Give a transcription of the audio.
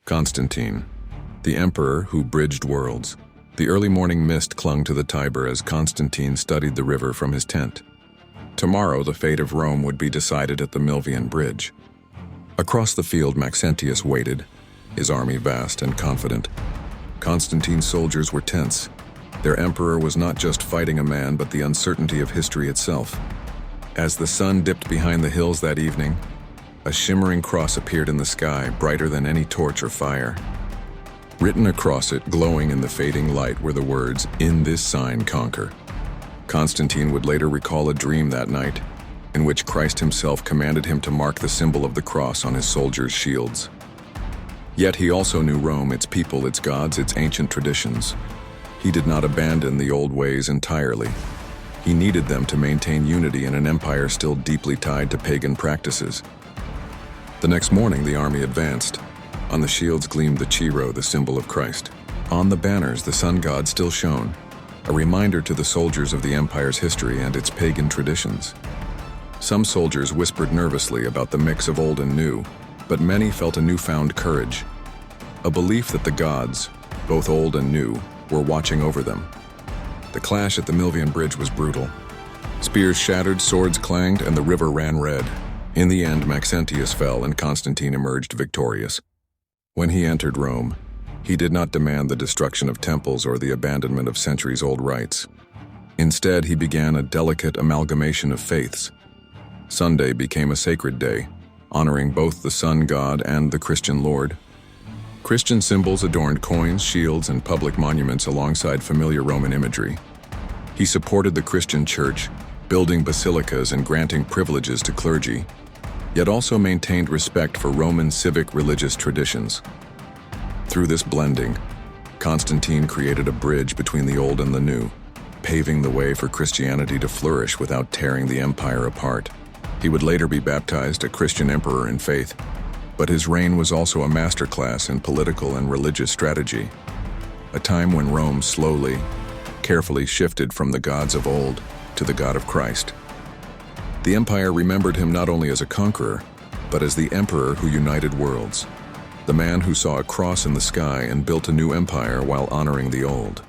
Constantine, the emperor who bridged worlds. The early morning mist clung to the Tiber as Constantine studied the river from his tent. Tomorrow, the fate of Rome would be decided at the Milvian Bridge. Across the field, Maxentius waited, his army vast and confident. Constantine's soldiers were tense. Their emperor was not just fighting a man, but the uncertainty of history itself. As the sun dipped behind the hills that evening, a shimmering cross appeared in the sky, brighter than any torch or fire. Written across it, glowing in the fading light, were the words, "In this sign conquer." Constantine would later recall a dream that night, in which Christ himself commanded him to mark the symbol of the cross on his soldiers' shields. Yet he also knew Rome, its people, its gods, its ancient traditions. He did not abandon the old ways entirely. He needed them to maintain unity in an empire still deeply tied to pagan practices. The next morning, the army advanced. On the shields gleamed the Chiro, the symbol of Christ. On the banners, the sun god still shone, a reminder to the soldiers of the empire's history and its pagan traditions. Some soldiers whispered nervously about the mix of old and new, but many felt a newfound courage, a belief that the gods, both old and new, were watching over them. The clash at the Milvian Bridge was brutal. Spears shattered, swords clanged, and the river ran red. In the end, Maxentius fell and Constantine emerged victorious. When he entered Rome, he did not demand the destruction of temples or the abandonment of centuries-old rites. Instead, he began a delicate amalgamation of faiths. Sunday became a sacred day, honoring both the sun god and the Christian Lord. Christian symbols adorned coins, shields, and public monuments alongside familiar Roman imagery. He supported the Christian church, building basilicas and granting privileges to clergy, yet also maintained respect for Roman civic religious traditions. Through this blending, Constantine created a bridge between the old and the new, paving the way for Christianity to flourish without tearing the empire apart. He would later be baptized a Christian emperor in faith, but his reign was also a masterclass in political and religious strategy, a time when Rome slowly, carefully shifted from the gods of old to the God of Christ. The empire remembered him not only as a conqueror, but as the emperor who united worlds, the man who saw a cross in the sky and built a new empire while honoring the old.